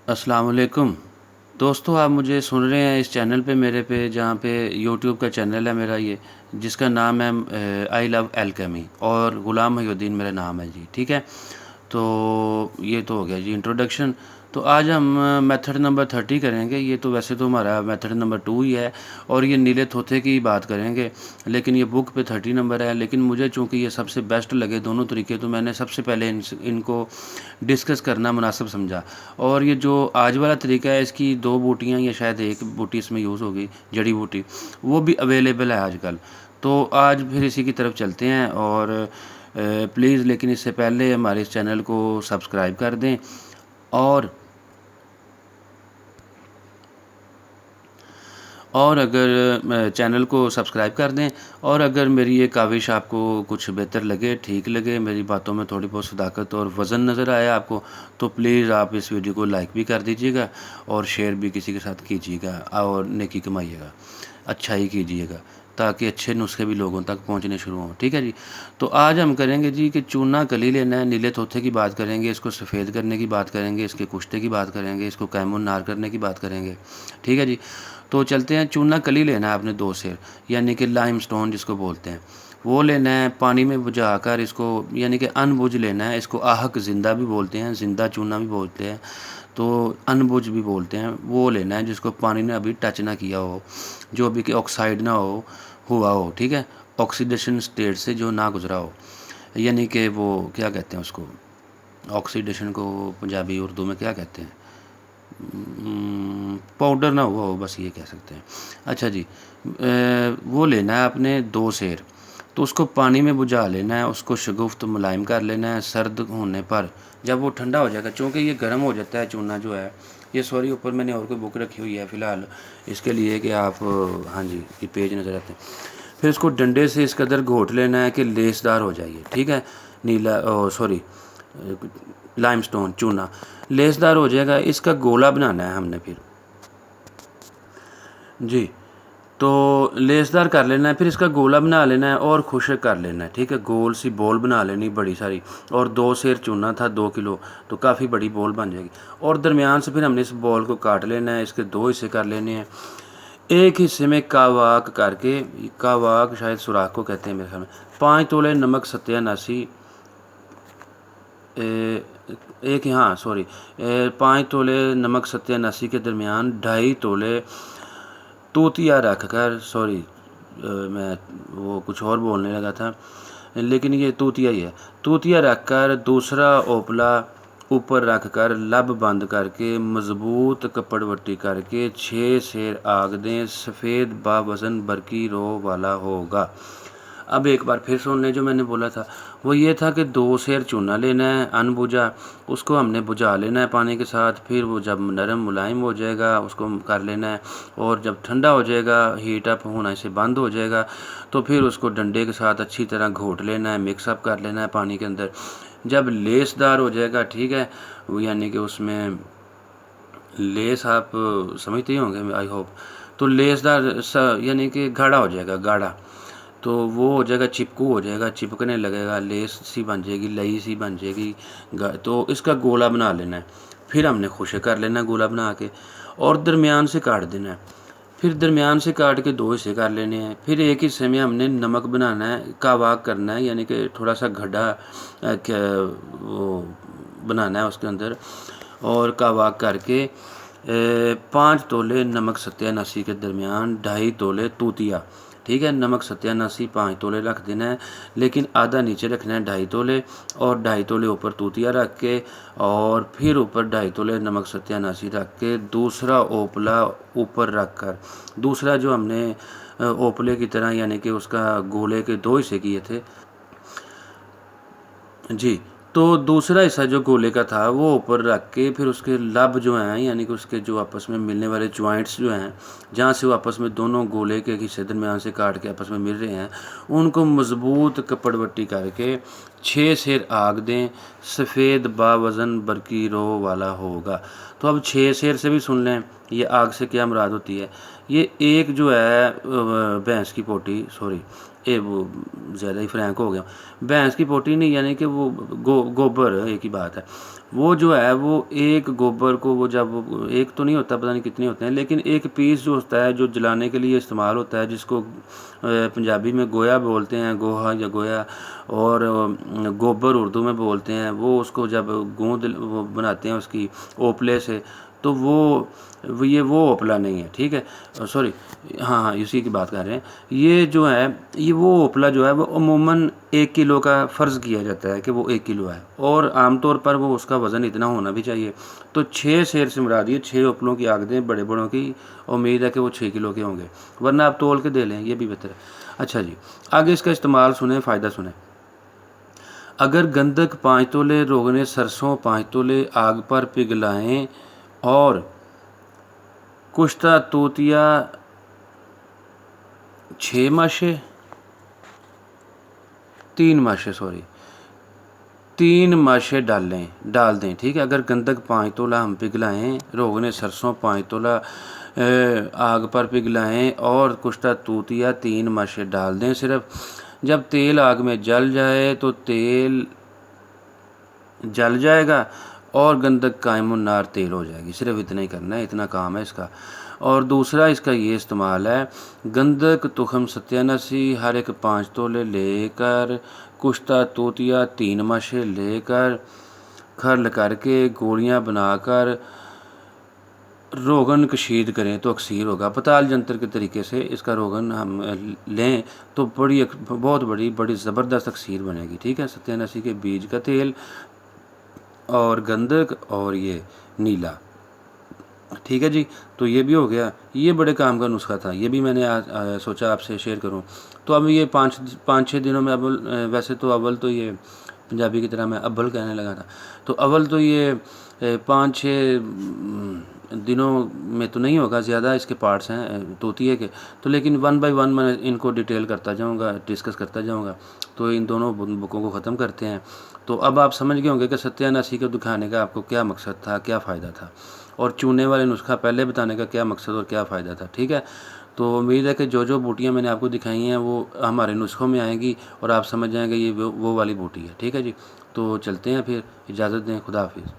अस्सलाम वालेकुम दोस्तों, आप मुझे सुन रहे हैं इस चैनल पे मेरे पे, जहाँ पे यूट्यूब का चैनल है मेरा ये, जिसका नाम है आई लव एल्केमी, और ग़ुलाम मोहिउद्दीन मेरा नाम है जी। ठीक है, तो ये तो हो गया जी इंट्रोडक्शन। तो आज हम मेथड नंबर 30 करेंगे। ये तो वैसे तो हमारा मेथड नंबर 2 ही है, और ये नीले तोते की बात करेंगे, लेकिन ये बुक पे 30 नंबर है। लेकिन मुझे चूँकि ये सबसे बेस्ट लगे दोनों तरीके, तो मैंने सबसे पहले इनको डिस्कस करना मुनासिब समझा। और ये जो आज वाला तरीका है, इसकी 2 बूटियाँ या शायद 1 बूटी इसमें यूज़ होगी, जड़ी बूटी, वो भी अवेलेबल है आजकल। तो आज फिर इसी की तरफ चलते हैं। और प्लीज़ लेकिन इससे पहले हमारे इस चैनल को सब्सक्राइब कर दें, और अगर चैनल को सब्सक्राइब कर दें, और अगर मेरी ये काविश आपको कुछ बेहतर लगे, ठीक लगे, मेरी बातों में थोड़ी बहुत सदाकत और वज़न नज़र आया आपको, तो प्लीज़ आप इस वीडियो को लाइक भी कर दीजिएगा और शेयर भी किसी के साथ कीजिएगा, और नेकी कमाइएगा, अच्छाई कीजिएगा, ताकि अच्छे नुस्खे भी लोगों तक पहुंचने शुरू हों। ठीक है जी। तो आज हम करेंगे जी कि चूना कली लेना है, नीले तोते की बात करेंगे, इसको सफ़ेद करने की बात करेंगे, इसके कुश्ते की बात करेंगे, इसको कैमुन नार करने की बात करेंगे। ठीक है जी। तो चलते हैं। चूना कली लेना है आपने 2 सेर, यानी कि लाइम स्टोन जिसको बोलते हैं, वो लेना है। पानी में बुझाकर इसको, यानी कि अनबुझ लेना है। इसको आहक ज़िंदा भी बोलते हैं, ज़िंदा चूना भी बोलते हैं, तो अनबुझ भी बोलते हैं। वो लेना है जिसको पानी ने अभी टच ना किया हो, जो अभी कि ऑक्साइड ना हुआ हो। ठीक है, ऑक्सीडेशन स्टेट से जो ना गुजरा हो, यानी कि वो क्या कहते हैं उसको, ऑक्सीडेशन को पंजाबी उर्दू में क्या कहते हैं, पाउडर ना हुआ हो, बस ये कह सकते हैं। अच्छा जी। वो लेना है आपने 2 सेर। तो उसको पानी में बुझा लेना है, उसको शगुफ्त मुलायम कर लेना है। सर्द होने पर जब वो ठंडा हो जाएगा, चूँकि ये गर्म हो जाता है चूना जो है ये, सॉरी ऊपर मैंने और कोई बुक रखी हुई है फ़िलहाल इसके लिए कि आप, हाँ जी, ये पेज नज़र आते हैं। फिर इसको डंडे से इस कदर घोट लेना है कि लेसदार हो जाइए। ठीक है, नीला सॉरी लाइमस्टोन चूना लेसदार हो जाएगा। इसका गोला बनाना है हमने फिर जी। तो लेसदार कर लेना है, फिर इसका गोला बना लेना है और खुश्क कर लेना है। ठीक है, गोल सी बॉल बना लेनी बड़ी सारी। और 2 सेर चूना था 2 किलो, तो काफ़ी बड़ी बॉल बन जाएगी। और दरमियान से फिर हमने इस बॉल को काट लेना है, इसके 2 हिस्से कर लेने हैं। एक हिस्से में कावाक करके, कावाक शायद सुराख को कहते हैं मेरे ख्याल में, 5 तोले नमक सत्यानाशी, एक, हाँ सॉरी, 5 तोले नमक सत्यानाशी के दरमियान 2.5 तोले तूतिया रख कर, सॉरी मैं वो कुछ और बोलने लगा था, लेकिन ये तूतिया ही है। तूतिया रख कर दूसरा ओपला ऊपर रख कर लब बंद करके मज़बूत कपड़वट्टी करके 6 सेर आग दें। सफ़ेद बावज़न बरकी रो वाला होगा। अब एक बार फिर सुन लें, जो मैंने बोला था वो ये था कि 2 सेर चूना लेना है अनबुझा, उसको हमने बुझा लेना है पानी के साथ। फिर वो जब नरम मुलायम हो जाएगा उसको कर लेना है, और जब ठंडा हो जाएगा, हीट अप होना से बंद हो जाएगा, तो फिर उसको डंडे के साथ अच्छी तरह घोट लेना है, मिक्सअप कर लेना है पानी के अंदर। जब लेसदार हो जाएगा, ठीक है, यानी कि उसमें लेस आप समझते ही होंगे आई होप, तो लेसदार यानी कि गाढ़ा हो जाएगा, गाढ़ा, तो वो हो जाएगा, चिपकू हो जाएगा, चिपकने लगेगा, लेस सी बन जाएगी, लई सी बन जाएगी। तो इसका गोला बना लेना है। फिर हमने खुश्क कर लेना है गोला बना के, और दरमियान से काट देना है। फिर दरमियान से काट के 2 हिस्से कर लेने हैं। फिर एक हिस्से में हमने नमक बनाना है, कावाक करना है, यानी कि थोड़ा सा गड्ढा वो बनाना है उसके अंदर, और कावाक करके 5 तोले नमक सत्यानाशी के दरमियान 2.5 तोले तूतिया। ठीक है, नमक सत्यानाशी 5 तोले रख देना है, लेकिन आधा नीचे रखना है 2.5 तोले, और 2.5 तोले ऊपर तूतिया रख के, और फिर ऊपर 2.5 तोले नमक सत्यानाशी रख के दूसरा ओपला ऊपर रख कर, दूसरा जो हमने ओपले की तरह, यानी कि उसका गोले के 2 हिस्से किए थे जी, तो दूसरा हिस्सा जो गोले का था वो ऊपर रख के, फिर उसके लब जो हैं, यानी कि उसके जो आपस में मिलने वाले जॉइंट्स जो हैं, जहाँ से वो आपस में दोनों गोले के हिस्से दरमियान से काट के आपस में मिल रहे हैं, उनको मज़बूत कपड़वट्टी करके 6 सेर आग दें। सफ़ेद बावज़न बरकी रो वाला होगा। तो अब 6 सेर से भी सुन लें ये आग से क्या मुराद होती है। ये एक जो है भैंस की पोटी, सॉरी, وہ زیادہ ہی فرینک ہو گیا، بھینس کی پوٹی نہیں، یعنی کہ وہ گوبر ایک ہی بات ہے، وہ جو ہے وہ ایک گوبر کو وہ جب ایک تو نہیں ہوتا، پتہ نہیں کتنے ہوتے ہیں، لیکن ایک پیس جو ہوتا ہے جو جلانے کے لیے استعمال ہوتا ہے، جس کو پنجابی میں گویا بولتے ہیں، گوہا یا گویا، اور گوبر اردو میں بولتے ہیں، وہ اس کو جب گوند وہ بناتے ہیں اس کی اوپلے سے، تو یہ وہ اوپلا نہیں ہے، ٹھیک ہے، سوری، ہاں اسی کی بات کر رہے ہیں، یہ جو ہے یہ وہ اوپلا جو ہے وہ عموماً 1 کلو کا فرض کیا جاتا ہے کہ وہ 1 کلو ہے، اور عام طور پر وہ اس کا وزن اتنا ہونا بھی چاہیے، تو 6 سیر سے مراد یہ 6 اوپلوں کی آگدیں بڑے بڑوں کی امید ہے کہ وہ 6 کلو کے ہوں گے، ورنہ آپ تول کے دے لیں، یہ بھی بہتر ہے۔ اچھا جی، آگے اس کا استعمال سنیں، فائدہ سنیں۔ اگر گندک 5 تولے، روغن سرسوں 5 تولے آگ پر پگھلائیں اور کشتہ توتیا 6 ماشے 3 ماشے 3 ماشے ڈال دیں، ٹھیک ہے۔ اگر گندک 5 تولہ ہم پگھلائیں، روغن سرسوں 5 تولہ آگ پر پگھلائیں اور کشتہ توتیا 3 ماشے ڈال دیں صرف۔ جب تیل آگ میں جل جائے تو تیل جل جائے گا اور گندک قائم النار تیل ہو جائے گی، صرف اتنا ہی کرنا ہے، اتنا کام ہے اس کا۔ اور دوسرا اس کا یہ استعمال ہے، گندک تخم ستیانسی ہر ایک 5 تولے لے کر، کشتہ توتیا 3 ماشے لے کر، کھرل کر کے گولیاں بنا کر روغن کشید کریں تو اکسیر ہوگا۔ پتال جنتر کے طریقے سے اس کا روغن ہم لیں تو بہت بڑی زبردست اکسیر بنے گی، ٹھیک ہے۔ ستیانسی کے بیج کا تیل اور گندک اور یہ نیلا، ٹھیک ہے جی۔ تو یہ بھی ہو گیا، یہ بڑے کام کا نسخہ تھا، یہ بھی میں نے سوچا آپ سے شیئر کروں۔ تو اب یہ 5-6 دنوں میں ویسے تو اول تو یہ پنجابی کی طرح میں ابل کہنے لگا تھا، تو اول تو یہ 5-6 دنوں میں تو نہیں ہوگا، زیادہ اس کے پارٹس ہیں توتیے کے، تو لیکن 1 بائی 1 میں ان کو ڈیٹیل کرتا جاؤں گا، ڈسکس کرتا جاؤں گا۔ تو ان دونوں بکوں کو ختم کرتے ہیں۔ تو اب آپ سمجھ گئے ہوں گے کہ ستیاناسی کو دکھانے کا آپ کو کیا مقصد تھا، کیا فائدہ تھا، اور چونے والے نسخہ پہلے بتانے کا کیا مقصد اور کیا فائدہ تھا، ٹھیک ہے۔ تو امید ہے کہ جو بوٹیاں میں نے آپ کو دکھائی ہیں وہ ہمارے نسخوں میں آئیں گی اور آپ سمجھ جائیں گے یہ وہ والی بوٹی ہے، ٹھیک ہے جی۔ تو چلتے ہیں پھر، اجازت دیں، خدا حافظ۔